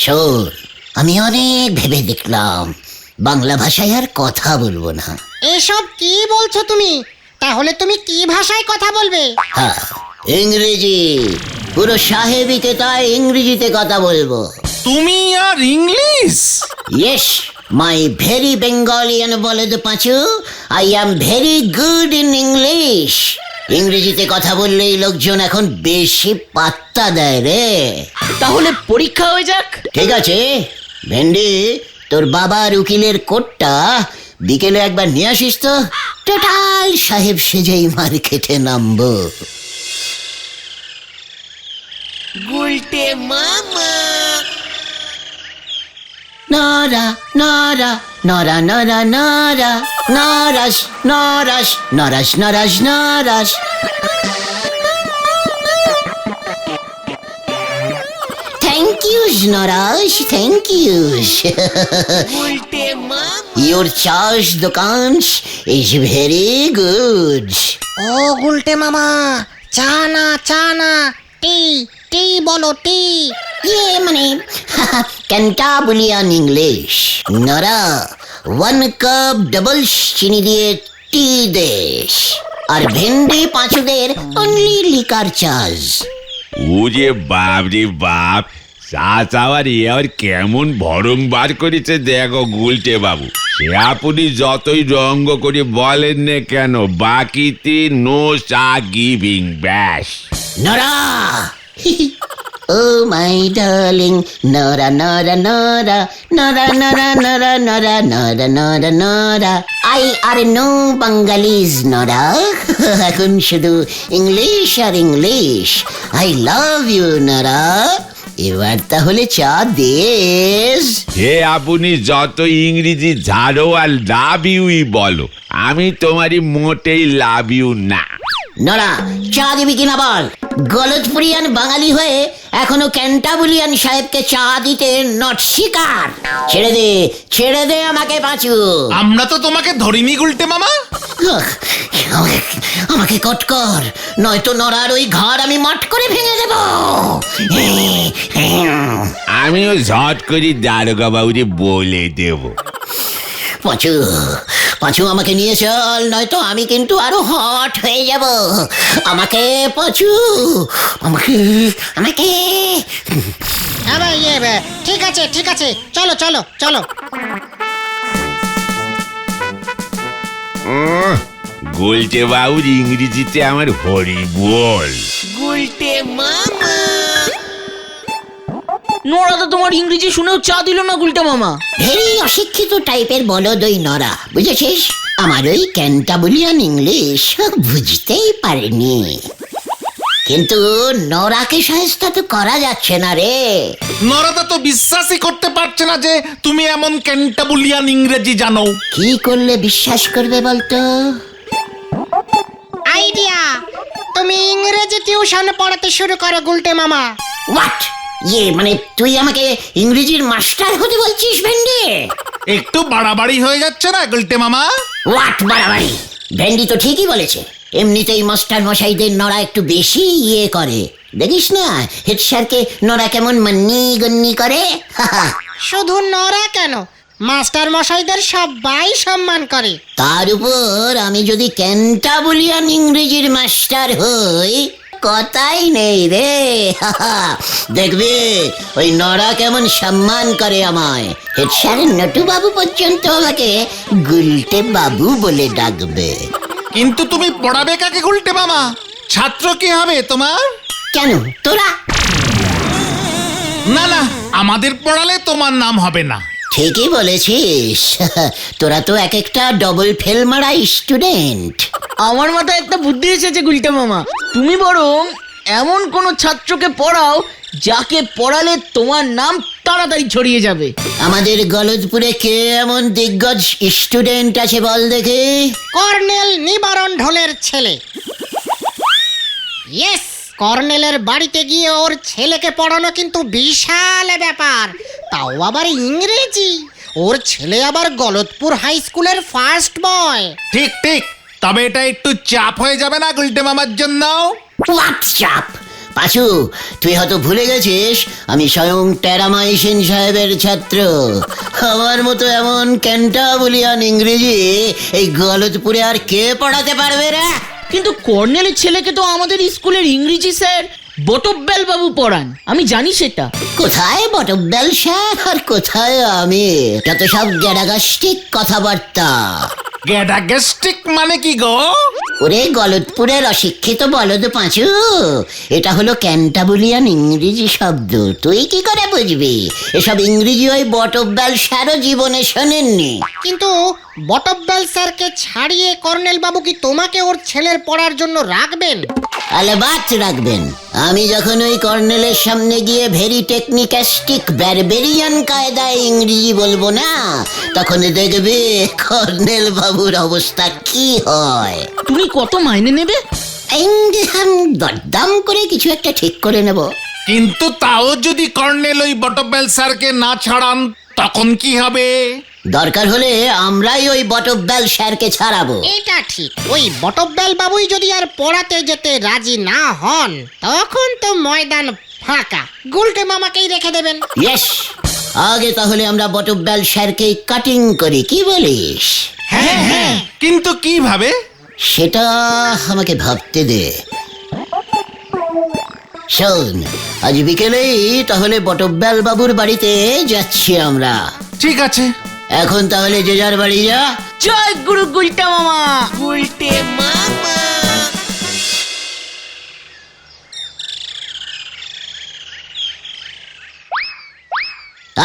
শোন, আমি অনেক ভেবে দেখলাম বাংলা ভাষায় আর কথা বলবো না। এসব কি বলছো তুমি? তাহলে তুমি কি ভাষায় কথা বলবে? হ্যাঁ, ইংরেজি। পুরো সাহেবিকে তাই ইংরেজিতে কথা বলবো। তুমি আর English? Yes, my very Bengalian বলে তো Panchu. I am very good in English. ইংরেজিতে কথা বললেই লোকজন এখন বেশি পাত্তা দেয় রে। তাহলে পরীক্ষা হয়ে যাক। ঠিক আছে ভেন্ডি, তোর বাবার উকিলের কোটটা বিকেলে একবার নিয়ে আসিস তো। টোটাল সাহেব সেজেই মার্কেটে নামবো। নরা নরা নরা নরা নরা নরাস নরাস নরাস নরাস নরাস। Thank you, Narash. Thank you. Your charge dukans is very good. ও গুলটে মামা, চা না টি টি বলো টি। মানে Cantabulian English. Nara, 1 cup double চিনি দিয়ে টি দেশ। আর ভেন্ডি পাঁচুদের অনলি লিকার চার্জ। ওরে বাপ রে বাপ, চা চাওয়ার আর কেমন ভরং বার করেছে দেখো গুলটে বাবু। সে আপনি যতই রঙ্গ করে বলেন না কেন, বাকিতে নো চা গিভিং, ব্যাস। Nora! Oh my darling, Nora, Nora, Nora, Nora, Nora, Nora, Nora, Nora, Nora, Nora. I are no Bengalis, Nora. এখন শুধু ইংলিশ আর English. I love you, Nora. এবার তাহলে চা দেশ। হে আপনি যত ইংরেজি ঝাড়ো আর লাভ ইউই বলো, আমি তোমারই মোটেই লাভ ইউ না। নরা, চা দিবি কিনা বল। গলতপুরিয়ান বাঙালি হয়ে এখনো ক্যান্টাবুলিয়ান সাহেবকে চা দিতে নট শিকার। ছেড়ে দে আমাকে পাঁচু। আমরা তো তোমাকে ধরিনি গুলটে মামা। আমাকে কট কর, নয়তো নরার ওই ঘর আমি মট করে ভেঙে দেব। আমিও ঝট করে দারোগা বাবুরে বলে দেব। পাঁচু আমাকে নিয়ে চল, নয়তো আমি কিন্তু আরো হট হয়ে যাব। আমাকে পাঁচু, আমাকে। ঠিক আছে, চলো চলো চলো। গুলটে বাবুর ইংরেজিতে আমার হরি বল। নোরা তো তোমার ইংরেজি শুনেও চা দিল না গুলটে মামা। ভেরি অশিক্ষিত টাইপের বলদ ওই নরা, বুঝেছিস? আমার ওই ক্যান্টাবুলিয়ান ইংলিশ বুঝতেই পারেনি। কিন্তু নরাকে সাহায্য তো করা যাচ্ছে না রে। নরাদা তো বিশ্বাসই করতে পারছে না যে তুমি এমন ক্যান্টাবুলিয়ান ইংরেজি জানো। কি করলে বিশ্বাস করবে বলতো? আইডিয়া, তুমি ইংরেজি টিউশন পড়াতে শুরু করো গুলটে মামা। হোয়াট? মানে তুই আমাকে ইংরেজির মাস্টার হতে বলছিস ভেন্ডি? একটু বাড়াবাড়ি হয়ে যাচ্ছে না গুলটে মামা? হোয়াট বাড়াবাড়ি? ভেন্ডি তো ঠিকই বলেছে। এমনিতেই মাস্টার মশাইদের নরা একটু বেশি করে। দেখিস না হেড স্যারকে নরা কেমন মান্নি গন্নি করে। শুধু নরা কেন, মাস্টার মশাইদের সবাই সম্মান করে। তার উপর আমি যদি ক্যান্টাবুলিয়ান ইংরেজির মাস্টার হই, কথাই নেই রে। দেখবি ওই নরা কেমন সম্মান করে আমায়। হেড স্যার নটু বাবু পর্যন্ত আমাকে গুলটে বাবু বলে ডাকবে। কিন্তু তুমি পড়াবে কাকে গুলটে মামা? ছাত্র কি হবে তোমার? কেন তোরা? না, আমাদের পড়ালে তোমার নাম হবে না। ঠিকই বলেছিস। তোরা তো এক একটা ডবল ফেল মারা স্টুডেন্ট। আমার মাথায় একটা বুদ্ধি এসেছে গুলটে মামা। তুমি বরং এমন কোন ছাত্রকে পড়াও যাকে পড়ালে তোমার নাম তাড়াতাড়ি ছড়িয়ে যাবে। আমাদের গলদপুরে কে এমন দিগ্গজ স্টুডেন্ট আছে বল দেখে? কর্নেল নিবারণ ঢোলের ছেলে। ইয়েস, কর্নেলের বাড়িতে গিয়ে ওর ছেলেকে পড়ানো কিন্তু বিশাল ব্যাপার, তাও আবার ইংরেজি। ওর ছেলে আবার গলতপুর হাই স্কুলের ফার্স্ট বয়। ঠিক, তবে এটা একটু চাপ হয়ে যাবে না গুলটে মামার জন্য? হোয়াট চাপ? পাঁচু, তুই হয়তো ভুলে গেছিস আমি স্বয়ং টেরামাইসিন সাহেবের ছাত্র। আমার মতো এমন ক্যান্টাবুলিয়ান ইংরেজি এই গলতপুরে আর কে পড়াতে পারবে রে? কিন্তু কর্নেলের ছেলেকে তো আমাদের স্কুলের ইংরেজি স্যার বটব্যাল বাবু পড়ান, আমি জানি সেটা। কোথায় বটব্যাল স্যার আর কোথায় আমি? যত সব গ্যাডাগাস্টিক কথাবার্তা। গ্যাডাগেস্টিক মানে কি গো? ওরে গলতপুরের অশিক্ষিত বলদ পাঁচু, এটা হলো ক্যান্টাবুলিয়ান ইংরেজি শব্দ, তুই কি করে বুঝবি? এসব ইংরেজি ওই বটব্যাল স্যারও জীবনে শোনেননি। কিন্তু বটব্যাল স্যারকে ছাড়িয়ে কর্নেল বাবু কি তোমাকে ওর ছেলের পড়ার জন্য রাখবেন? আলবাত রাখবেন। আমি যখন ওই কর্নেলের সামনে গিয়ে ভেরি টেকনিক্যাস্টিক ব্যারবেরিয়ান কায়দায় ইংরেজি বলবো না, তখন দেখবে কর্নেল বাবুর অবস্থা কি হয়। তুমি কত মাইনে নেবে? দরদাম করে কিছু একটা ঠিক করে নেব। কিন্তু তাও যদি কর্নেল ওই বটবেল স্যারকে না ছাড়ান তখন কি হবে? দরকার হলে আমরাই ওই বটব্যাল স্যারকে ছাড়াবো। এটা ঠিক, ওই বটব্যাল বাবুই যদি আর পড়াতে যেতে রাজি না হন, তখন তো ময়দান ফাঁকা, গুলটে মামাকেই রেখে দেবেন। ইয়েস, আগে তাহলে আমরা বটব্যাল স্যারকে কাটিং করি, কি বলিস? হ্যাঁ, কিন্তু কিভাবে? সেটা আমাকে ভাবতে দে। শোন, আজ বিকেলেই তাহলে বটব্যাল বাবুর বাড়িতে যাচ্ছি আমরা। ঠিক আছে। এখন তাহলে যে যার বাড়ি যা। জয় গুরু গুলটা মামা।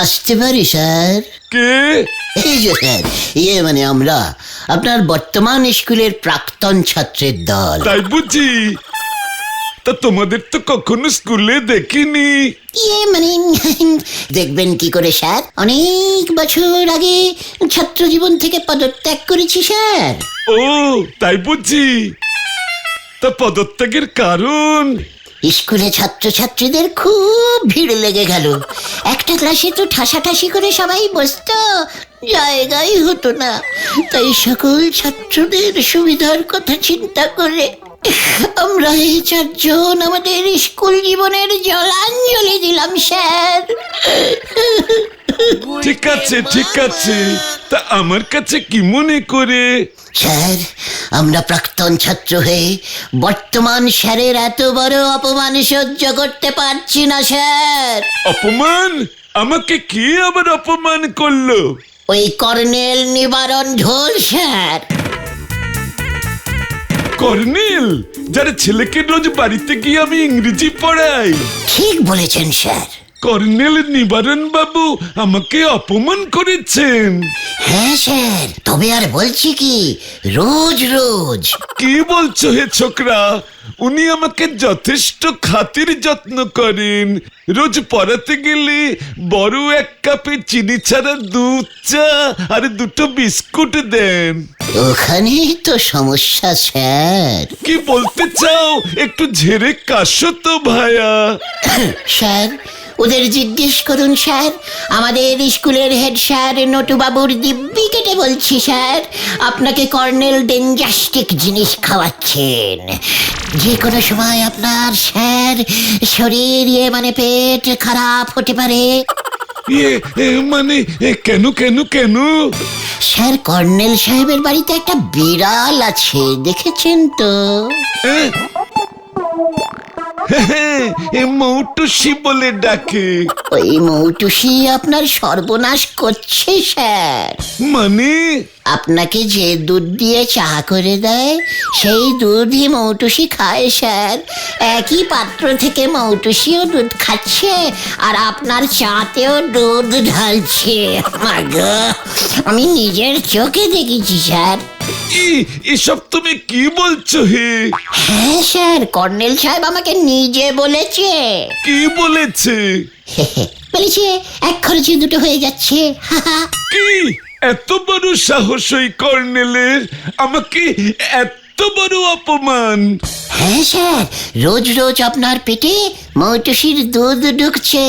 আসতে পারি স্যার? কে? এই যে স্যার, মানে আমরা আপনার বর্তমান স্কুলের প্রাক্তন ছাত্রের দল। তাই বুঝি? তা তোমাদের তো কখনো স্কুলে দেখিনি। মানে দেখবেন কি করে স্যার, অনেক বছর আগে ছাত্র জীবন থেকে পদত্যাগ করেছি স্যার। ও তাই বুঝি? তা পদত্যাগের কারণ? স্কুলে ছাত্রছাত্রীদের খুব ভিড় লেগে গেল, একটা ক্লাসে তো ঠাসাঠাসি করে সবাই বসতো, জায়গাই হতো না। তাই সকল ছাত্রদের সুবিধার কথা চিন্তা করে আমরা এই চারজন আমাদের স্কুল জীবনের জলাঞ্জলি দিলাম স্যার। ঠিক আছে ঠিক আছে, তা আমার কাছে কি মনে করে? স্যার, আমরা প্রাক্তন ছাত্র হয়ে বর্তমান স্যারের এত বড় অপমান সহ্য করতে পারছি না স্যার। অপমান? আমাকে কে আবার অপমান করলো? ওই কর্নেল নিবারণ ঢোল স্যার। কর্নেল, যার ছেলেকে রোজ বাড়িতে গিয়ে আমি ইংরেজি পড়াই? ঠিক বলেছেন স্যার। কর্নেল নিবারণ বাবু আমাকে অপমান করেছেন। হ্যাঁ স্যার, তবে আর বলছি কি, রোজ রোজ। কি বলছো হে ছোকরা? উনি আমাকে যথেষ্ট খাতির যত্ন করেন। রোজ পড়াতে গেলে বড় এক কাপে চিনি ছাড়া দুধ চা আর দুটো বিস্কুট দেন। ওখানেই তো সমস্যা স্যার। কি বলতে চাও? একটু ঝেড়ে কাশো তো ভায়া। স্যার, ওদের জিজ্ঞেস করুন স্যার। আমাদের স্কুলের হেড স্যার নটুবাবুর দিব্যি কেটে বলছি স্যার, আপনাকে কর্নেল ডেঞ্জাস্টিক জিনিস খাওয়াচ্ছেন। যে কোনো সময় আপনার স্যার শরীর মানে পেট খারাপ হতে পারে। মানে কেন কেন কেন? স্যার, কর্নেল সাহেবের বাড়িতে একটা বিড়াল আছে, দেখেছেন তো? মৌটুসি বলে ডাকে। ওই মৌটুসি আপনার সর্বনাশ করছে স্যার। মানে? আপনাকে যে দুধ দিয়ে চা করে দেয় সেই দুধই মৌটুসি খায় স্যার। একই পাত্র থেকে মৌটুসিও দুধ খাচ্ছে আর আপনার চাতেও দুধ ঢালছে। মাগো, আমি নিজের চোখে দেখেছি স্যার। এসব তুমি কি বলছো হে? হ্যাঁ স্যার, কর্নেল সাহেব আমাকে নিজে বলেছে। কি বলেছে? বলেছে এক খরচে দুটো হয়ে যাচ্ছে। কি এত বড় সাহস ওই কর্নেলের? আমাকে এত বড় অপমান! হ্যাঁ স্যার, রোজ রোজ আপনার পেটে মৌটুসির দুধ ঢুকছে,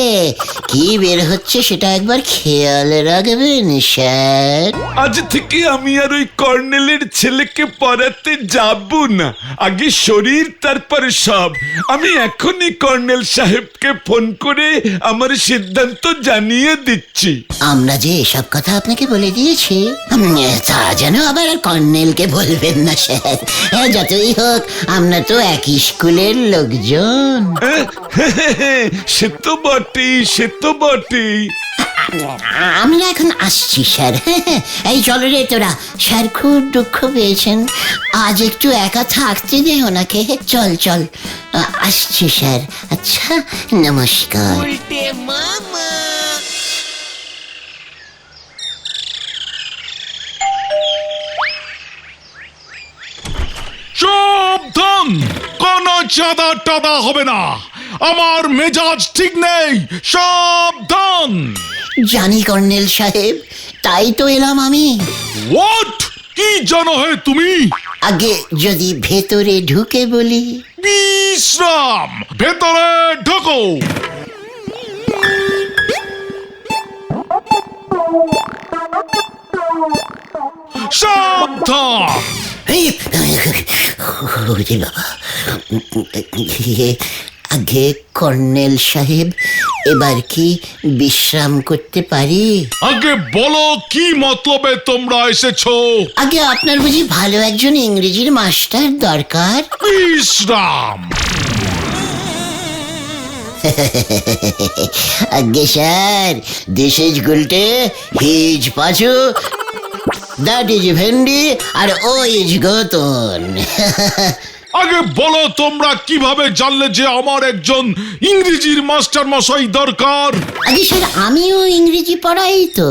কি বের হচ্ছে সেটা একবার খেয়াল রাখবেন স্যার। আজ থেকে আমি আর ওই কর্নেলের ছেলেকে পড়াতে যাব না। আগে শরীর তারপর সব। আমি এখনই কর্নেল সাহেবকে ফোন করে আমার সিদ্ধান্ত জানিয়ে দিচ্ছি। আমরা যে এসব কথা আপনাকে বলে দিয়েছি, তা যেন আবার কর্নেলকে বলবেন না স্যার। যতই হোক আমরা তো একই স্কুলের লোকজন। সে তো বটেই, সে তো বটেই। আমরা এখন আসছি স্যার। এই চলো রে তোরা, স্যার খুব দুঃখ পেয়েছেন, আজ একটু একা থাকতে দে ওনাকে। চল চল, আসছি স্যার। আচ্ছা, নমস্কার। সাবধান, কোন চাঁদা টাদা হবে না, আমার মেজাজ ঠিক নেই, সাবধান। জানি কর্নেল সাহেব, তাই তো এলাম আমি। হোয়াট? কি জানো হে তুমি? আগে যদি ভেতরে ঢুকে বলি। বিশ্রাম, ভেতরে ঢোকো। সাবধান। এই, ওরে বাবা। আগে কর্নেল সাহেব, এবার কি বিশ্রাম করতে পারি? আগে বলো কি মতলবে তোমরা এসেছো? আগে আপনার বুঝি ভালো একজন ইংরেজির মাস্টার দরকার? বিশ্রাম। আগে sir, this is Gulte, he is Panchu, that is ভেন্ডি, আর ও ইজ গতন। আগে বলো তোমরা কিভাবে জানলে যে আমার একজন ইংরেজির মাস্টার মশাই দরকার? আগে স্যার, আমিও ইংরেজি পড়াই তো,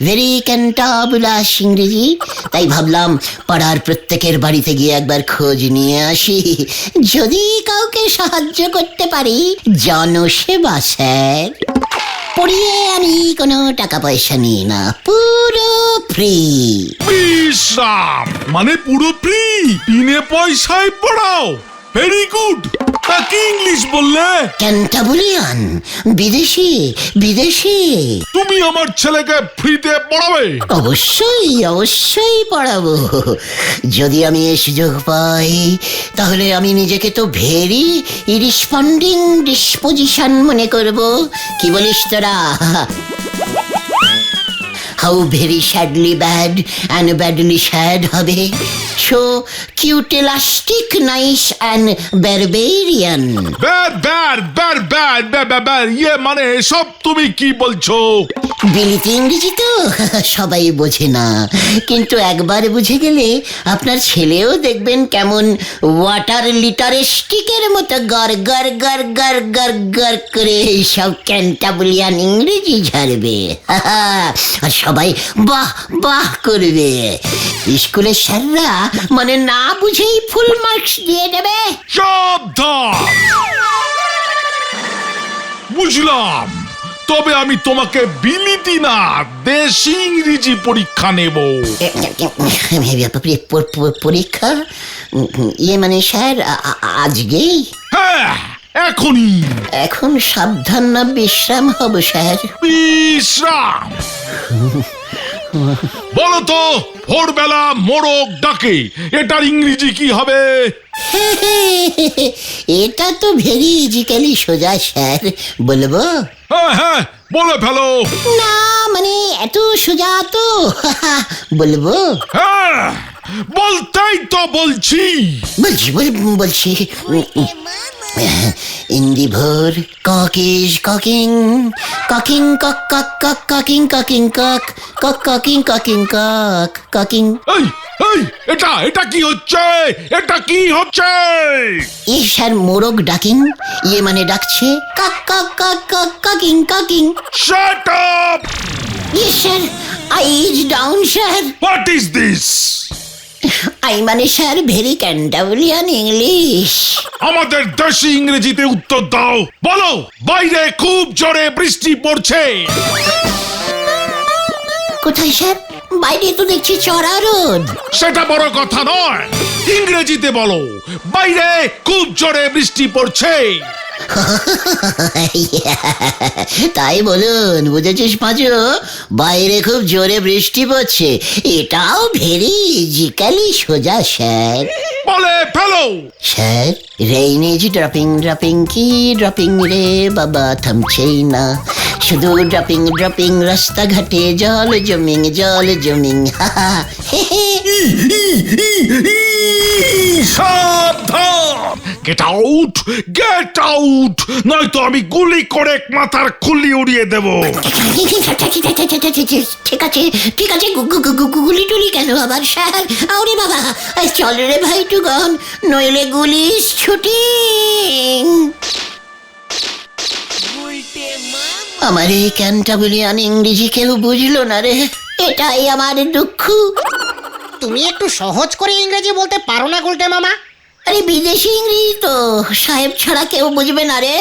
ভেরি ক্যান্টাবুলাস ইংরেজি। তাই ভাবলাম পাড়ার প্রত্যেকের বাড়িতে গিয়ে একবার খোঁজ নিয়ে আসি, যদি কাউকে সাহায্য করতে পারি। জনসেবা স্যার। পড়িয়ে আমি কোনো টাকা পয়সা নিই না, পুরো ফ্রি। বিশ্রাম মানে পুরো ফ্রি, বিনে পয়সায় পড়াও। Very good. তা কি ইংলিশ বললে? ক্যান্টাবুলিয়ান, বিদেশি, বিদেশি। তুমি আমার ছেলেকে ফ্রিতে পড়াবে? অবশ্যই অবশ্যই পড়াবো, যদি আমি এই সুযোগ পাই। তাহলে আমি নিজেকে তো ভেরি রিসপন্ডিং ডিসপোজিশন মনে করব। কি বলিস তোরা? How very sadly bad and badly sad হবে। So cute elastic nice and barbarian. Bad bad bad bad bad bad, ইয়ে মানে এসব তুমি কি বলছো? বিলিতি ইংরেজি তো সবাই বোঝে না, কিন্তু একবার বুঝে গেলে আপনার ছেলেও দেখবেন কেমন ওয়াটার লিটারেস্টিকের মতো গর গর গর গর গর গর করে সব ক্যান্টাবুলিয়ান ইংরেজি ঝাড়বে। আর সবাই বাহ বাহ করবে। স্কুলের স্যাররা মানে না বুঝেই ফুল মার্কস দিয়ে দেবে। সাবধান। বুঝলাম, তবে আমি তোমাকে বিলিতি না দেশি ইংরেজি পরীক্ষা নেব। পরীক্ষা? ইয়ে মানে স্যার, আজকেই? হ্যাঁ, এখনই। এখন সাবধান না বিশ্রাম হব স্যার? বিশ্রাম। বলো তো, ভোরবেলা মোরগ ডাকে, এটার ইংরেজি কি হবে? এটা তো ভেরি ইজিক্যালি সোজা স্যার, বলবো? হ্যাঁ হ্যাঁ, বলে ফেলো। না মানে এত সোজা তো, বলবো? হ্যাঁ, বলতেই তো বলছি। বলছি। In the ভোর, cock is cocking, cocking cock cock cock cocking cocking cock cock cocking cocking cock cocking. এই এই, এটা এটা কি হচ্ছে? এটা কি হচ্ছে? এই স্যার মোরগ ডাকিং, ইয়ে মানে ডাকছে cock cock cock cock cocking cocking. Shut up! ইয়ে sir, eyes down sir. What is this? I মানে স্যার ভেরি ক্যান্টাবুলিয়ান ইংলিশ। আমাদের দেশি ইংরেজিতে উত্তর দাও। বলো, বাইরে খুব জোরে বৃষ্টি পড়ছে। কোথায় স্যার? বাইরে তো দেখছি চড়া রোদ। সেটা বড় কথা নয়, ইংরেজিতে বলো। বাইরে খুব জোরে বৃষ্টি পড়ছে। তাই বলুন, বুঝেছিস পাঁচু, বাইরে খুব জোরে বৃষ্টি পড়ছে, এটাও ভেরি ইজিক্যালি সোজা স্যার। বলে ফেলো। Sir, rain is dropping dropping, কি ড্রপিং রে বাবা, থামছেই না, শুধু ড্রপিং ড্রপিং, রাস্তাঘাটে জল জমিং জল জমিং। সাবধান, গেট আউট, গেট আউট, নয়তো আমি গুলি করে মাথার খুলি উড়িয়ে দেব। ঠিক আছে ঠিক আছে, গুলি টুলি কেন আবার স্যার? আরে বাবা, চল রে ভাই টুগন, নইলে গুলিস ছুটি। আমার এই ক্যান্টাবুলিয়ান ইংরেজি কেউ বুঝলো না রে, এটাই আমার দুঃখ। তুমি একটু সহজ করে ইংরেজি বলতে পারো না গুলটে মামা? আরে বিদেশি ইংরেজি তো সাহেব ছাড়া কেউ বুঝবে না রে।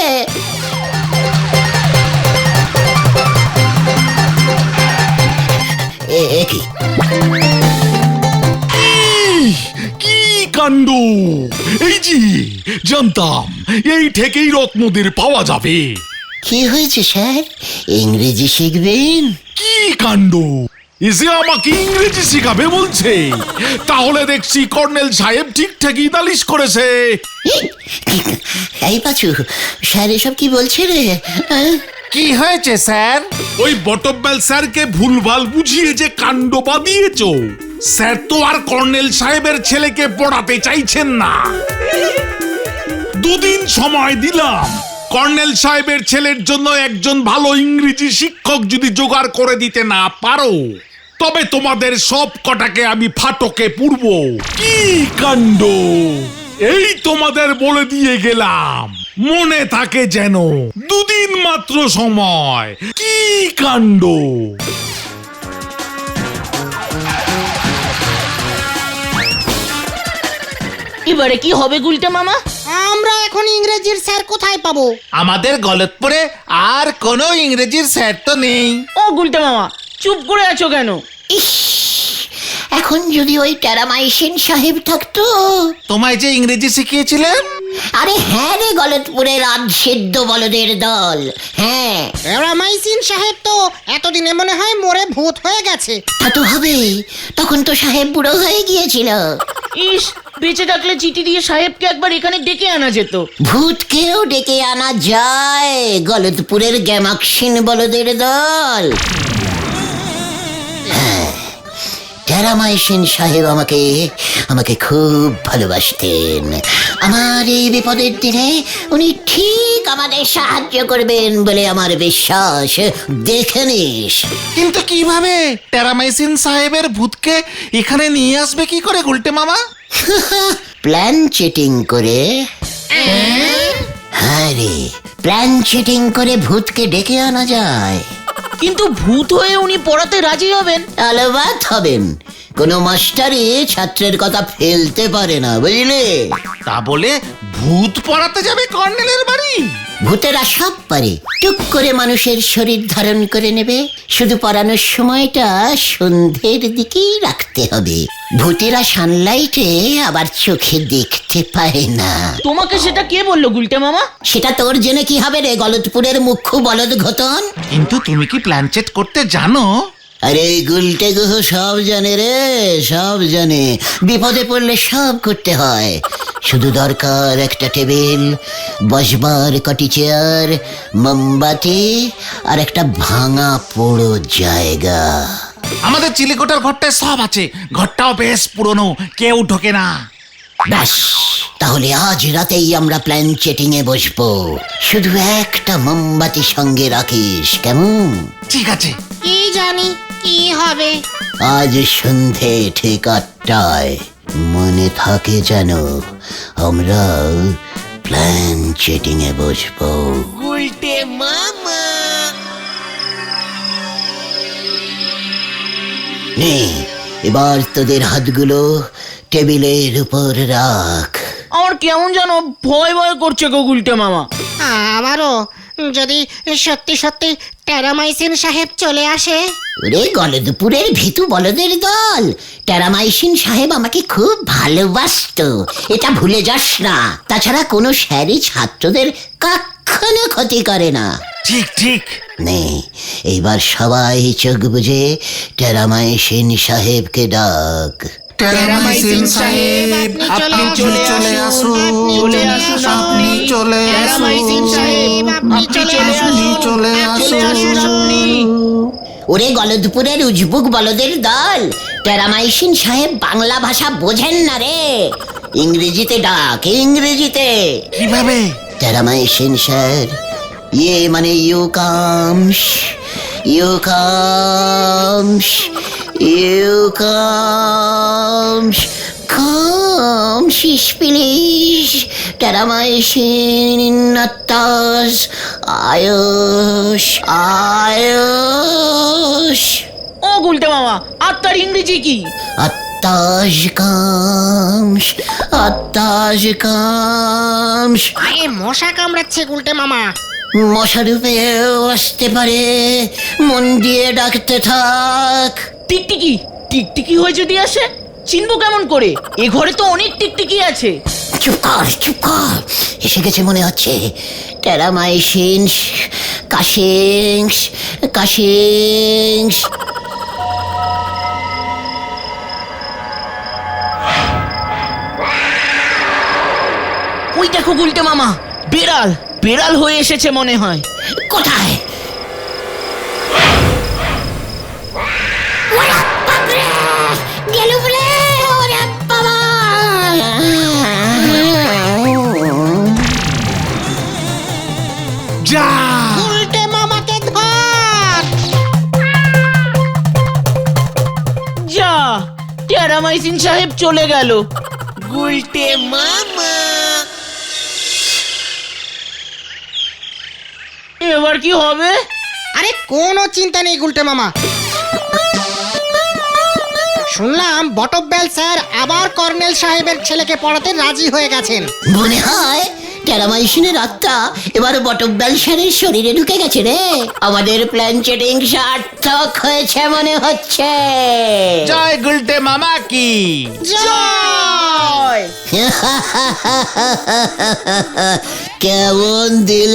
কি কি কাণ্ড! এই যে জানতাম এই থেকেই রত্নদের পাওয়া যাবে। কি হয়েছে স্যার, ইংরেজি শিখবেন? কি কাণ্ড! এসে আমাকে ইংরেজি শিখাবে বলছে। তাহলে দেখছি কর্নেল সাহেব ঠিকঠাকই নালিশ করেছে। এই পাচু, স্যার এসব কি বলছে রে? কি হয়েছে স্যার? ওই বটব্যাল স্যারকে ভুলভাল বুঝিয়ে যে কাণ্ড বাঁধিয়েছ। স্যার তো আর কর্নেল সাহেবের ছেলেকে পড়াতে চাইছেন না। দুদিন সময় দিলাম, কর্নেল সাহেবের ছেলের জন্য একজন ভালো ইংরেজি শিক্ষক যদি জোগাড় করে দিতে না পারো, তবে তোমাদের সব কটাকে আমি ফাটকে পুরব। কি কাণ্ড! এই তোমাদের বলে দিয়ে গেলাম, মনে থাকে যেন। দুদিন মাত্র সময়। কি কাণ্ড! এবারে কি হবে গুলটে মামা? আমরা এখন ইংরেজির স্যার কোথায় পাবো? আমাদের গলতপুরে আর কোনো ইংরেজির স্যার তো নেই। ও গুলটে মামা, চুপ করে আছো কেন? ইস, এখন যদি ওই টেরামাইসিন সাহেব থাকতো। তোমায় যে ইংরেজি শিখিয়েছিলেন। আরে হ্যাঁ রে, গলতপুরের আধসিদ্ধ বলদের দল, হ্যাঁ। রামাইসিন সাহেব তো এতদিনে মনে হয় মরে ভূত হয়ে গেছে। তা তো হবেই, তখন তো সাহেব বুড়ো হয়ে গিয়েছিল। ইস, বেঁচে থাকলে চিঠি দিয়ে সাহেবকে একবার এখানে ডেকে আনা যেত। ভূতকেও ডেকে আনা যায়, গলতপুরের গ্যামাক্সিন বলদের দল। টেরামাইসিন সাহেব আমাকে খুব ভালোবাসতেন। আমার এই বিপদের দিনে উনি ঠিক আমাদের সাহায্য করবেন বলে আমার বিশ্বাস। দেখে নিস। কিন্তু কিভাবে টেরামাইসিন সাহেবের ভূতকে এখানে নিয়ে আসবে কি করে গুলটে মামা? প্ল্যান চিটিং করে। হ্যাঁ রে, প্ল্যান চিটিং করে ভূতকে ডেকে আনা যায়। কিন্তু ভূত হয়ে উনি পড়াতে রাজি হবেন? আলবাত হবেন, কোনো মাস্টারই ছাত্রের কথা ফেলতে পারে না, বুঝলে? তা বলে ভূত পড়াতে যাবে কর্নেলের বাড়ি? ভূতেরা সব পারে, টুক করে মানুষের শরীর ধারণ করে নেবে। শুধু পড়ানোর সময়টা সন্ধ্যের দিকেই রাখতে হবে। ভূতেরা সানলাইটে আবার চোখে দেখতে পায় না। তোমাকে সেটা কে বললো গুলটে মামা? সেটা তোর জেনে কি হবে রে, গলতপুরের মুখ্য বলদ ঘটন। কিন্তু তুমি কি প্ল্যান চেট করতে জানো? আরে গুলটে গুহ সব জানে রে, সব জানে। বিপদে পড়লে সব করতে হয়। শুধু দরকার একটা টেবিল, বসবার কটি চেয়ার, মোমবাতি আর একটা ভাঙা পোড়ো জায়গা। আমাদের চিলেকোটার ঘরটায় সব আছে, ঘরটাও বেশ পুরনো, কেউ ঢোকে না। ব্যাস, তাহলে আজ রাতেই আমরা প্ল্যান চেটিং এ বসবো। শুধু একটা মোমবাতি সঙ্গে রাখিস, কেমন? ঠিক আছে। কি জানি কি হবে। আজ সন্ধে ঠিক 8টায়, মনে থাকে যেন, আমরা প্ল্যান চেটিং এ বসবো। নে, এবার তোদের হাতগুলো টেবিলের উপর রাখ। আমার কেমন যেন ভয় ভয় করছে গো গুলটে মামা। আমারও, যদি সত্যি সত্যি টেরামাইসিন সাহেব চলে আসে? ওরে গলদপুরের ভীতু বলদের দল, টেরামাইসিন সাহেব আমাকে খুব ভালোবাসতো, এটা ভুলে যাস না। তাছাড়া কোনো স্যারই ছাত্রদের কখনো ক্ষতি করে না। ঠিক ঠিক। নে এইবার সবাই চোখ বুঝে টেরামাইসিন সাহেবকে ডাক। টেরামাইসিন সাহেব আপনি চলে আসুন, চলে আসুন আপনি চলে টেরামাইসিন সাহেব আপনি চলে আসুন, চলে চলে আসুন আপনি। ওরে গলদপুরের উজবুক বলদের দল, টেরামাইসিন সাহেব বাংলা ভাষা বোঝেন না রে, ইংরেজিতে ডাক, ইংরেজিতে। কিভাবে? টেরামাইসিন স্যার, ইয়ে মানে you comes, you comes, you comes, comes please, Terramycin নাত্তাস, আয়ুষ, আয়ুষ। ও গুলটে মামা, আত্মার ইংরেজি কি? আত্তাস কামস, আত্তাস কামস। আরে মশা কামড়াচ্ছে গুলটে মামা। মশারূপেও আসতে পারে, মন দিয়ে ডাকতে থাক। টিকটিকি, টিকটিকি হয়ে যদি আসে চিনবো কেমন করে? এ ঘরে তো অনেক টিকটিকি আছে। চুপ কর, চুপ কর, এসে গেছে মনে হচ্ছে। টেরামাইসিনস, কাশিংস, কাশিংস। ওই দেখো গুলটে মামা, বেড়াল, বেড়াল হয়ে এসেছে মনে হয়। কোথায়? ওরে বাপরে, গেল বলে, ওরে বাবা। যা গুলটে মামাকে ধর। যা, টেরামাইসিন সাহেব চলে গেল। গুলটে মামা, এবার কি হবে? আরে কোনো চিন্তা নেই গুলটে মামা। শুনলাম বটব্যাল স্যার আবার কর্নেল সাহেবের ছেলেকে পড়াতে রাজি হয়ে গেছেন। মনে হয় টেরামাইসিনের আত্মা এবার বটব্যাল স্যারের শরীরে ঢুকে গেছে রে। আমাদের প্ল্যান চেটিং সার্থক হয়েছে মনে হচ্ছে। জয় গুলটে মামা কি। জয়! কেমন দিল?